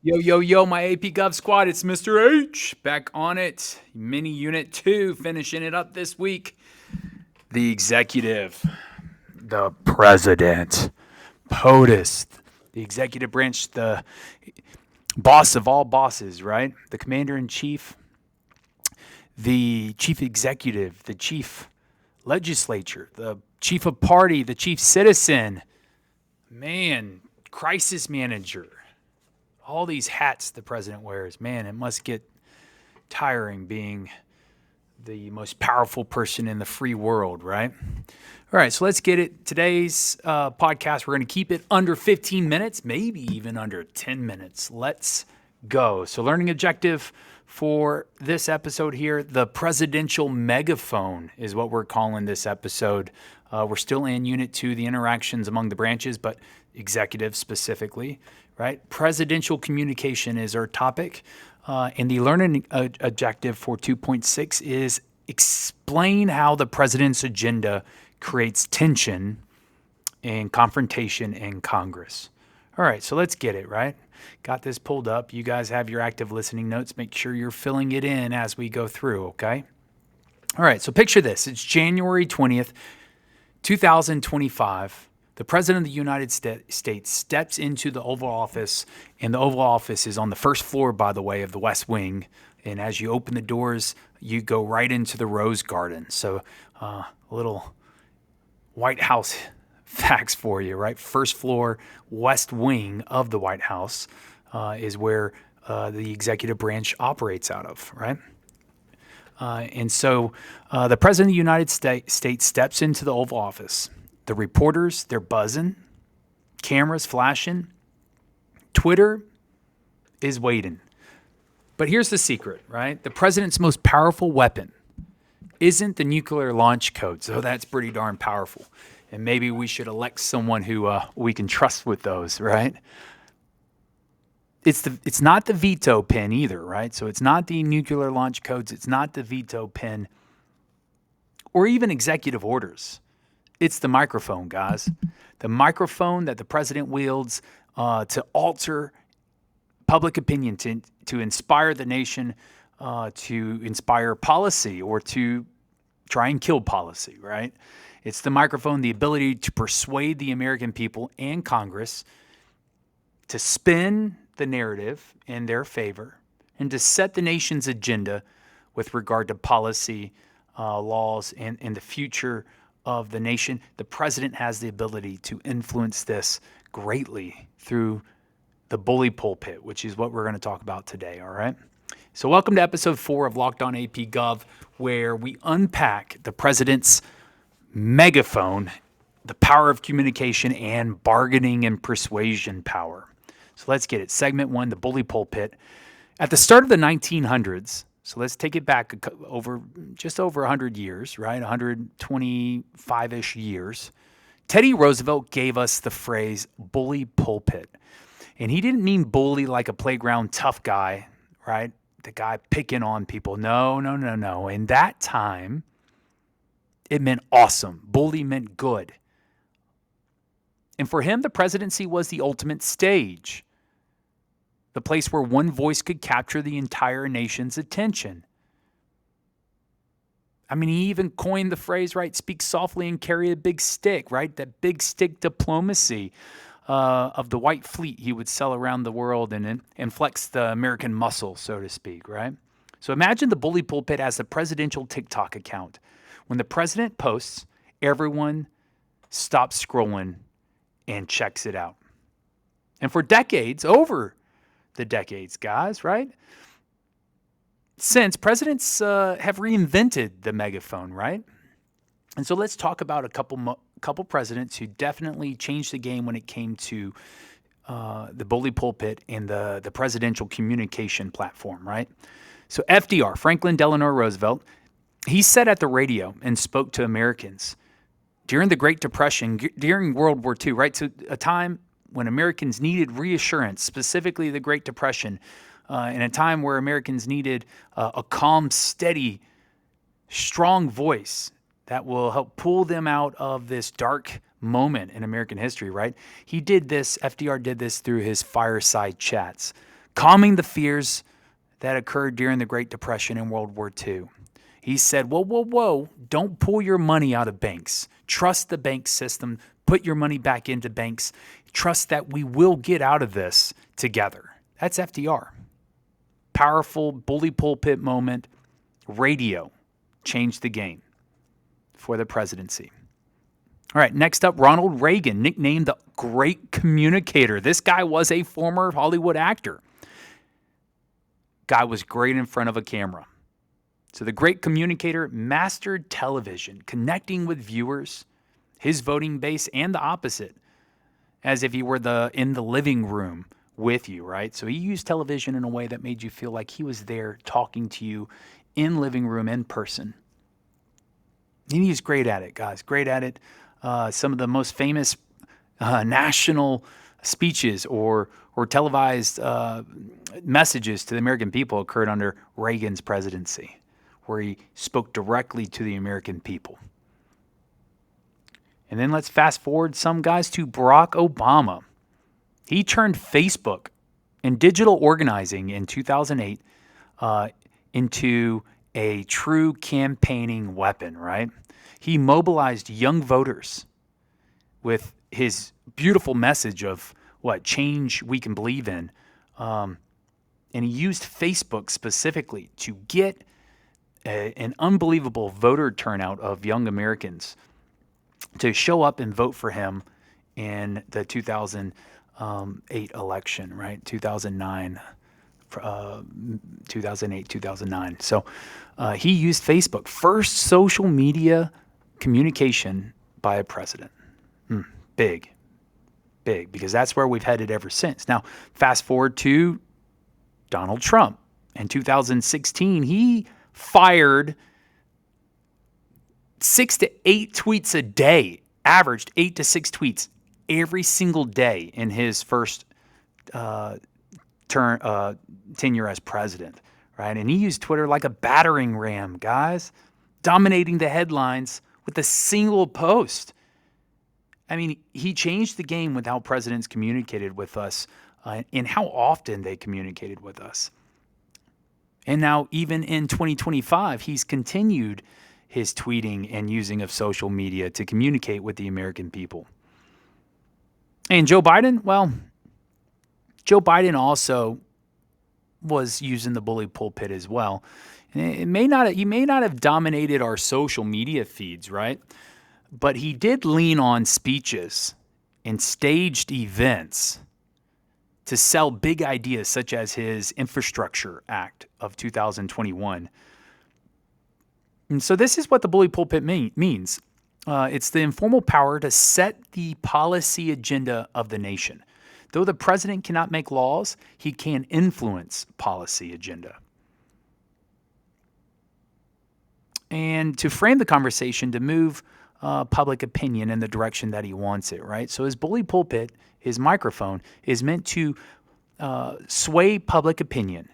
Yo, yo, yo, my AP Gov squad, it's Mr. H back on it. Mini Unit 2, finishing it up this week. The executive, the president, POTUS, the executive branch, the boss of all bosses, right? The commander in chief, the chief executive, the chief legislature, the chief of party, the chief citizen, man, crisis manager. All these hats the president wears, man, it must get tiring being the most powerful person in the free world, right? All right, so let's get it. Today's podcast, we're going to keep it under 15 minutes, maybe even under 10 minutes. Let's go. So, learning objective for this episode here, the presidential megaphone is what we're calling this episode. We're still in Unit 2, the interactions among the branches, but executive specifically, right? Presidential communication is our topic. And the learning objective for 2.6 is explain how the president's agenda creates tension and confrontation in Congress. All right, so let's get it, right? Got this pulled up. You guys have your active listening notes. Make sure you're filling it in as we go through, okay? All right, so picture this. It's January 20th, 2025. The President of the United States steps into the Oval Office, and the Oval Office is on the first floor, by the way, of the West Wing. And as you open the doors, you go right into the Rose Garden. So a little White House facts for you, right? First floor, West Wing of the White House is where the executive branch operates out of, right? And so the President of the United States steps into the Oval Office. The reporters, they're buzzing, cameras flashing, Twitter is waiting. But here's the secret, right? The president's most powerful weapon isn't the nuclear launch code, so that's pretty darn powerful. And maybe we should elect someone who we can trust with those, right? It's not the veto pen either, right? So it's not the nuclear launch codes, it's not the veto pen, or even executive orders. It's the microphone, guys. The microphone that the president wields to alter public opinion, to inspire the nation, to inspire policy, or to try and kill policy, right? It's the microphone, the ability to persuade the American people and Congress to spin the narrative in their favor and to set the nation's agenda with regard to policy, laws, and the future of the nation. The president has the ability to influence this greatly through the bully pulpit, which is what we're going to talk about today, all right? So welcome to episode 4 of Locked On AP Gov, where we unpack the president's megaphone, the power of communication, and bargaining and persuasion power. So let's get it. Segment 1, the bully pulpit. At the start of the 1900s, so let's take it back just over 100 years, right? 125-ish years. Teddy Roosevelt gave us the phrase bully pulpit. And he didn't mean bully like a playground tough guy, right? The guy picking on people. No. In that time, it meant awesome. Bully meant good. And for him, the presidency was the ultimate stage, the place where one voice could capture the entire nation's attention. I mean, he even coined the phrase, right? Speak softly and carry a big stick, right? That big stick diplomacy of the White Fleet he would sell around the world and flex the American muscle, so to speak, right? So imagine the bully pulpit as a presidential TikTok account. When the president posts, everyone stops scrolling and checks it out. And for decades, over the decades, guys, right? Since presidents have reinvented the megaphone, right? And so let's talk about a couple presidents who definitely changed the game when it came to the bully pulpit and the presidential communication platform, right? So FDR, Franklin Delano Roosevelt, he sat at the radio and spoke to Americans during the Great Depression, during World War II, right? So a time when Americans needed reassurance, specifically the Great Depression, in a time where Americans needed a calm, steady, strong voice that will help pull them out of this dark moment in American history, right? FDR did this through his fireside chats. calming the fears that occurred during the Great Depression and World War II. He said, whoa, whoa, whoa, don't pull your money out of banks. Trust the bank system. Put your money back into banks. Trust that we will get out of this together. That's FDR. Powerful bully pulpit moment. Radio changed the game for the presidency. All right, next up, Ronald Reagan, nicknamed the Great Communicator. This guy was a former Hollywood actor. Guy was great in front of a camera. So the Great Communicator mastered television, connecting with viewers, his voting base, and the opposite, as if he were in the living room with you, right? So he used television in a way that made you feel like he was there talking to you in living room, in person. And he's great at it, guys, great at it. Some of the most famous national speeches or televised messages to the American people occurred under Reagan's presidency, where he spoke directly to the American people. And then let's fast forward some guys to Barack Obama. He turned Facebook and digital organizing in 2008 into a true campaigning weapon, right? He mobilized young voters with his beautiful message of what change we can believe in. And he used Facebook specifically to get an unbelievable voter turnout of young Americans to show up and vote for him in the 2008 election, right? 2009, 2008, 2009. So he used Facebook, first social media communication by a president. Big, because that's where we've headed ever since. Now, fast forward to Donald Trump. In 2016, he fired 6 to 8 tweets a day, averaged 8 to 6 tweets every single day in his first tenure as president, right? And he used Twitter like a battering ram, guys, dominating the headlines with a single post. I mean, he changed the game with how presidents communicated with us and how often they communicated with us. And now, even in 2025, he's continued his tweeting and using of social media to communicate with the American people. And Joe Biden, well, Joe Biden also was using the bully pulpit as well. He may not have dominated our social media feeds, right? But he did lean on speeches and staged events to sell big ideas such as his Infrastructure Act of 2021. And so this is what the bully pulpit means. It's the informal power to set the policy agenda of the nation. Though the president cannot make laws, he can influence policy agenda. And to frame the conversation, to move public opinion in the direction that he wants it, right? So his bully pulpit, his microphone, is meant to sway public opinion,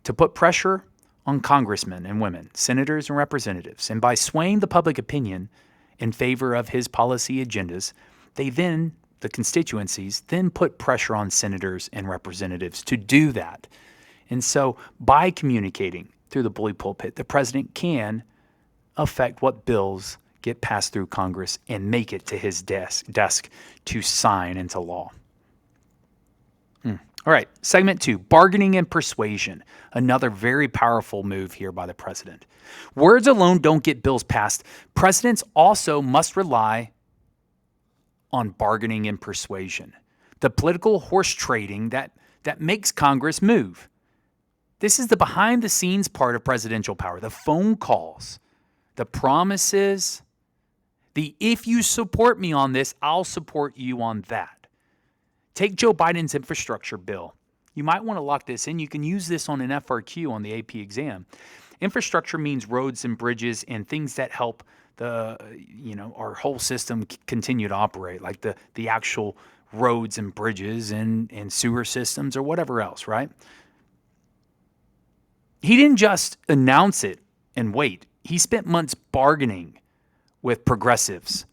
to put pressure on congressmen and women, senators and representatives. And by swaying the public opinion in favor of his policy agendas, the constituencies then put pressure on senators and representatives to do that. And so by communicating through the bully pulpit, the president can affect what bills get passed through Congress and make it to his desk to sign into law. All right, segment 2, bargaining and persuasion. Another very powerful move here by the president. Words alone don't get bills passed. Presidents also must rely on bargaining and persuasion, the political horse trading that makes Congress move. This is the behind-the-scenes part of presidential power, the phone calls, the promises, the if you support me on this, I'll support you on that. Take Joe Biden's infrastructure bill. You might want to lock this in. You can use this on an FRQ on the AP exam. Infrastructure means roads and bridges and things that help our whole system continue to operate, like the actual roads and bridges and sewer systems or whatever else, right? He didn't just announce it and wait. He spent months bargaining with progressives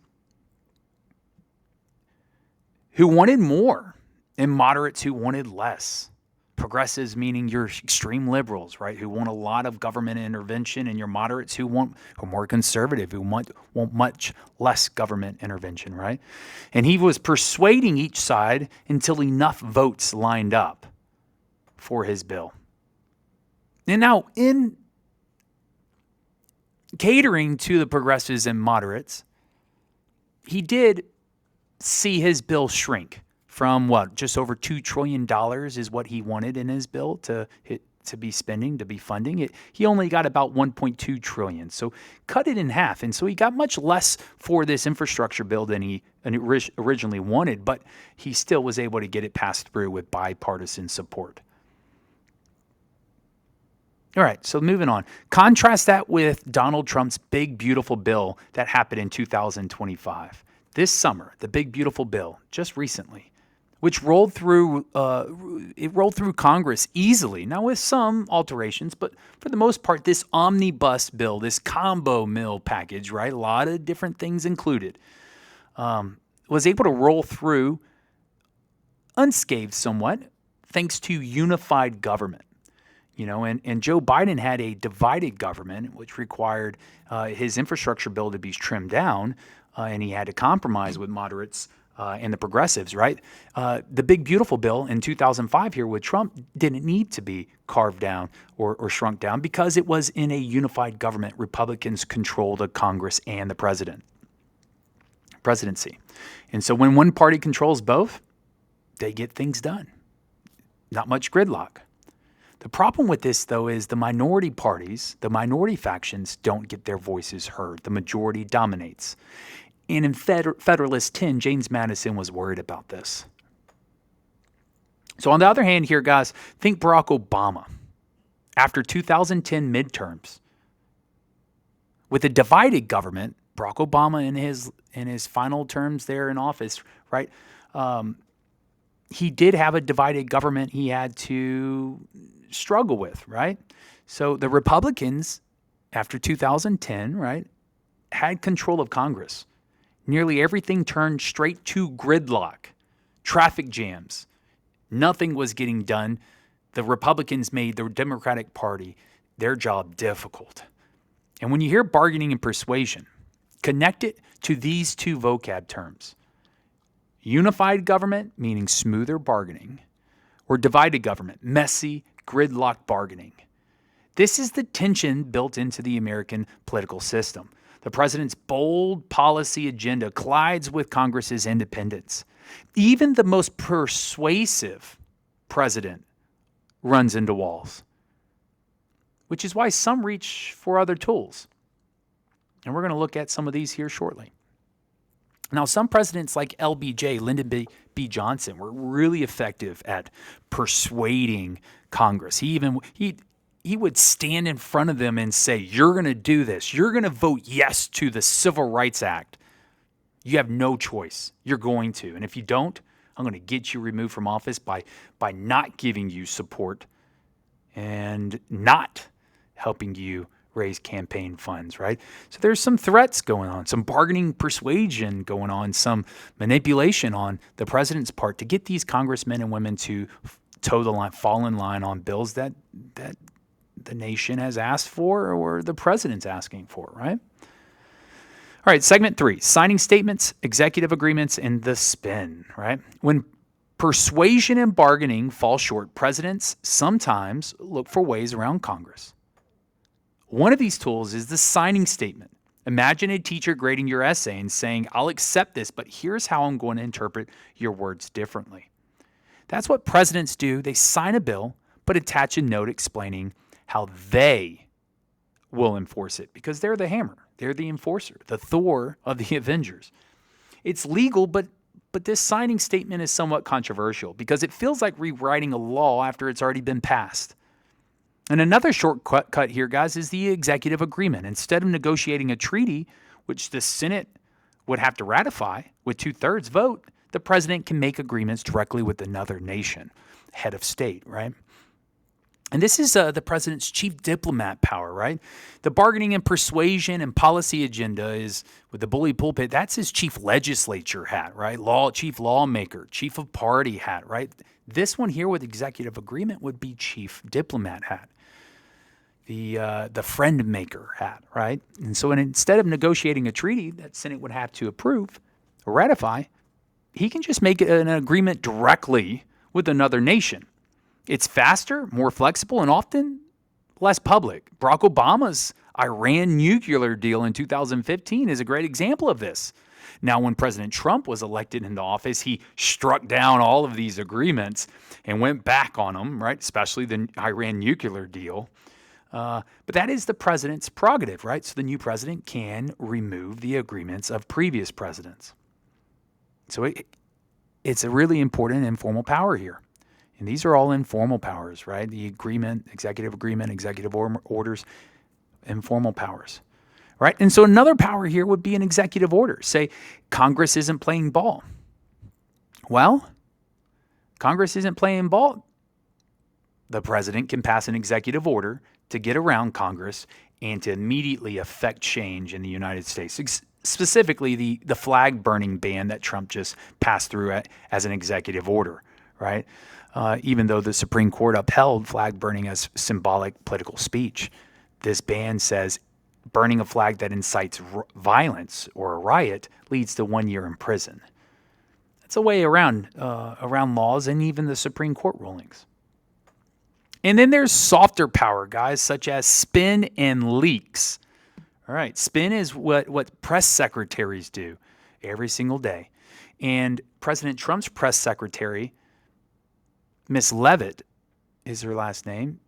who wanted more and moderates who wanted less, Progressives meaning your extreme liberals, right, who want a lot of government intervention, and your moderates who are more conservative, who want much less government intervention, right? And he was persuading each side until enough votes lined up for his bill. And now, in catering to the progressives and moderates, he did see his bill shrink from just over $2 trillion is what he wanted in his bill to be spending, to be funding it. He only got about $1.2 trillion. So cut it in half. And so he got much less for this infrastructure bill than he originally wanted, but he still was able to get it passed through with bipartisan support. All right, so moving on. Contrast that with Donald Trump's big, beautiful bill that happened in 2025. This summer, the big, beautiful bill, just recently, which rolled through Congress easily, now with some alterations, but for the most part, this omnibus bill, this combo mill package, right, a lot of different things included, was able to roll through unscathed somewhat, thanks to unified government. And Joe Biden had a divided government, which required his infrastructure bill to be trimmed down, and he had to compromise with moderates and the progressives, right? The big, beautiful bill in 2005 here with Trump didn't need to be carved down or shrunk down because it was in a unified government. Republicans control the Congress and the presidency. And so when one party controls both, they get things done. Not much gridlock. The problem with this, though, is the minority parties, the minority factions don't get their voices heard. The majority dominates. And in Federalist 10, James Madison was worried about this. So on the other hand here, guys, think Barack Obama. After 2010 midterms, with a divided government, Barack Obama in his final terms there in office, right, he did have a divided government he had to struggle with, right? So the Republicans, after 2010, right, had control of Congress. Nearly everything turned straight to gridlock, traffic jams. Nothing was getting done. The Republicans made the Democratic Party their job difficult. And when you hear bargaining and persuasion, connect it to these two vocab terms. Unified government, meaning smoother bargaining, or divided government, messy, gridlock bargaining. This is the tension built into the American political system. The president's bold policy agenda collides with Congress's independence. Even the most persuasive president runs into walls, which is why some reach for other tools. And we're going to look at some of these here shortly. Now, some presidents like LBJ, Lyndon B. Johnson, were really effective at persuading Congress. He would stand in front of them and say, you're going to do this. You're going to vote yes to the Civil Rights Act. You have no choice. You're going to. And if you don't, I'm going to get you removed from office by not giving you support and not helping you raise campaign funds, right? So there's some threats going on, some bargaining persuasion going on, some manipulation on the president's part to get these congressmen and women to toe the line, fall in line on bills that the nation has asked for or the president's asking for, right? All right, segment 3, signing statements, executive agreements, and the spin, right? When persuasion and bargaining fall short, presidents sometimes look for ways around Congress. One of these tools is the signing statement. Imagine a teacher grading your essay and saying, I'll accept this, but here's how I'm going to interpret your words differently. That's what presidents do. They sign a bill, but attach a note explaining how they will enforce it because they're the hammer. They're the enforcer, the Thor of the Avengers. It's legal, but this signing statement is somewhat controversial because it feels like rewriting a law after it's already been passed. And another shortcut here, guys, is the executive agreement. Instead of negotiating a treaty, which the Senate would have to ratify with 2/3 vote, the president can make agreements directly with another nation, head of state, right? And this is the president's chief diplomat power, right? The bargaining and persuasion and policy agenda is with the bully pulpit. That's his chief legislature hat, right? Chief lawmaker, chief of party hat, right? This one here with executive agreement would be chief diplomat hat, the friend maker hat, right? And so instead of negotiating a treaty that Senate would have to approve or ratify, he can just make an agreement directly with another nation. It's faster, more flexible, and often less public. Barack Obama's Iran nuclear deal in 2015 is a great example of this. Now, when President Trump was elected into office, he struck down all of these agreements and went back on them, right? Especially the Iran nuclear deal. But that is the president's prerogative, right? So the new president can remove the agreements of previous presidents. So it's a really important informal power here. And these are all informal powers, right? The agreement, executive orders, informal powers, right? And so another power here would be an executive order. Say Congress isn't playing ball. Well, Congress isn't playing ball. The president can pass an executive order to get around Congress and to immediately affect change in the United States. Specifically, the flag burning ban that Trump just passed through as an executive order, right? Even though the Supreme Court upheld flag burning as symbolic political speech, this ban says burning a flag that incites violence or a riot leads to 1 year in prison. That's a way around laws and even the Supreme Court rulings. And then there's softer power, guys, such as spin and leaks. All right, spin is what press secretaries do every single day. And President Trump's press secretary, Miss Leavitt is her last name,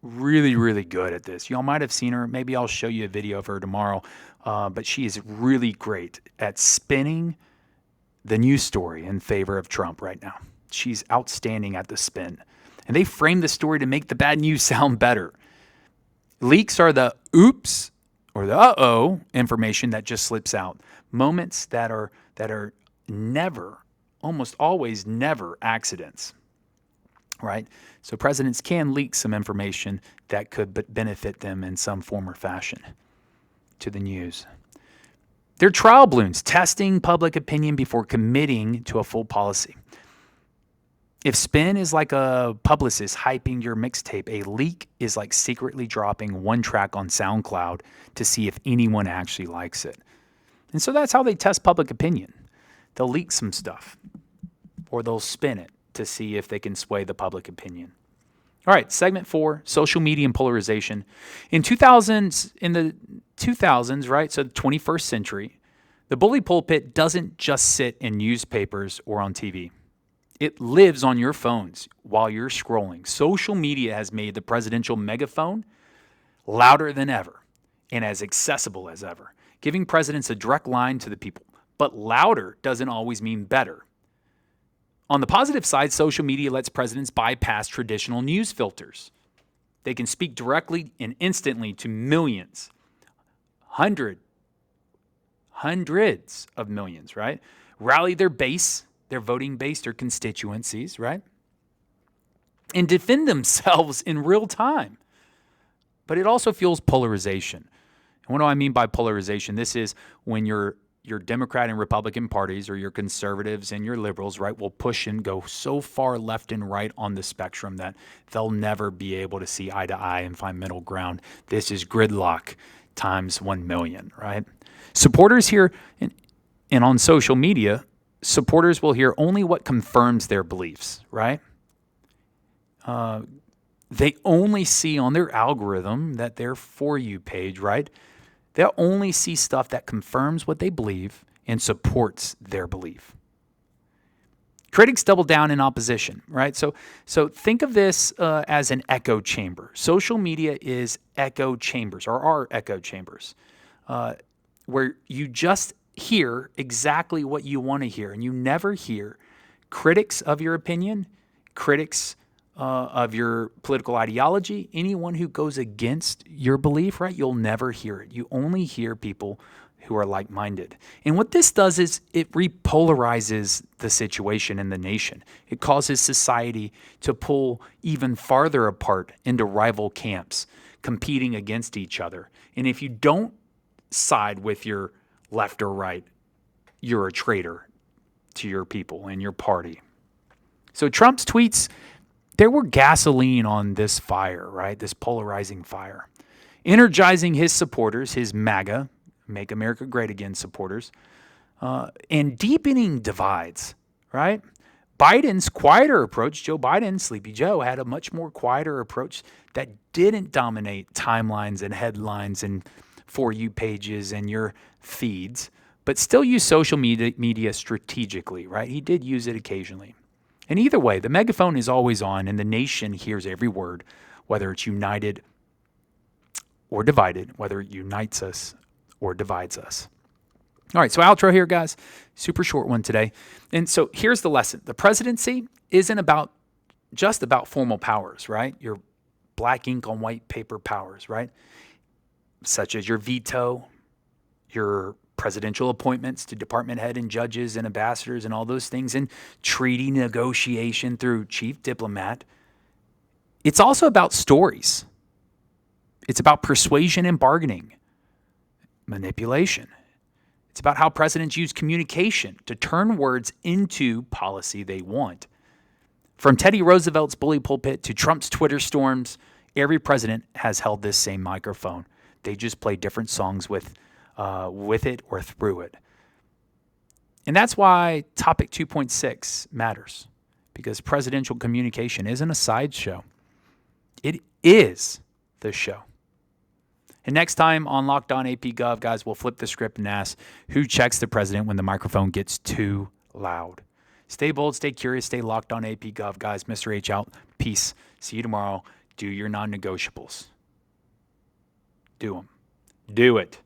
really, really good at this. Y'all might have seen her. Maybe I'll show you a video of her tomorrow. But she is really great at spinning the news story in favor of Trump right now. She's outstanding at the spin. And they frame the story to make the bad news sound better. Leaks are the oops or the uh-oh information that just slips out. Moments that are never, almost always never accidents. Right? So presidents can leak some information that could benefit them in some form or fashion to the news. They're trial balloons, testing public opinion before committing to a full policy. If spin is like a publicist hyping your mixtape, a leak is like secretly dropping one track on SoundCloud to see if anyone actually likes it. And so that's how they test public opinion. They'll leak some stuff or they'll spin it to see if they can sway the public opinion. All right, segment 4, social media and polarization. In the 2000s, right, so the 21st century, the bully pulpit doesn't just sit in newspapers or on TV. It lives on your phones while you're scrolling. Social media has made the presidential megaphone louder than ever and as accessible as ever, giving presidents a direct line to the people. But louder doesn't always mean better. On the positive side, social media lets presidents bypass traditional news filters. They can speak directly and instantly to millions, hundreds of millions, right? Rally their base, their voting base, their constituencies, right? And defend themselves in real time. But it also fuels polarization. And what do I mean by polarization? This is when your Democrat and Republican parties or your conservatives and your liberals, right, will push and go so far left and right on the spectrum that they'll never be able to see eye to eye and find middle ground. This is gridlock times 1 million, right? Supporters here and on social media, supporters will hear only what confirms their beliefs, right? They only see on their algorithm that their For You page, right? They'll only see stuff that confirms what they believe and supports their belief. Critics double down in opposition, right? So think of this as an echo chamber. Social media is echo chambers or are echo chambers where you just hear exactly what you want to hear and you never hear critics of your opinion, critics of your political ideology, anyone who goes against your belief, right? You'll never hear it. You only hear people who are like-minded. And what this does is it repolarizes the situation in the nation. It causes society to pull even farther apart into rival camps, competing against each other. And if you don't side with your left or right, you're a traitor to your people and your party. So Trump's tweets, they were gasoline on this fire, right? This polarizing fire, energizing his supporters, his MAGA, Make America Great Again supporters, and deepening divides, right? Biden's quieter approach, Joe Biden, Sleepy Joe, had a much more quieter approach that didn't dominate timelines and headlines and For You pages and your feeds, but still used social media strategically, right? He did use it occasionally. And either way, the megaphone is always on, and the nation hears every word, whether it's united or divided, whether it unites us or divides us. All right, so outro here, guys. Super short one today. And so here's the lesson. The presidency isn't just about formal powers, right? Your black ink on white paper powers, right? Such as your veto, your presidential appointments to department head and judges and ambassadors and all those things, and treaty negotiation through chief diplomat. It's also about stories. It's about persuasion and bargaining, manipulation. It's about how presidents use communication to turn words into policy they want. From Teddy Roosevelt's bully pulpit to Trump's Twitter storms, every president has held this same microphone. They just play different songs with it or through it. And that's why topic 2.6 matters, because presidential communication isn't a sideshow. It is the show. And next time on Locked On AP Gov, guys, we'll flip the script and ask who checks the president when the microphone gets too loud. Stay bold, stay curious, stay locked on AP Gov, guys. Mr. H out. Peace. See you tomorrow. Do your non-negotiables. Do them. Do it.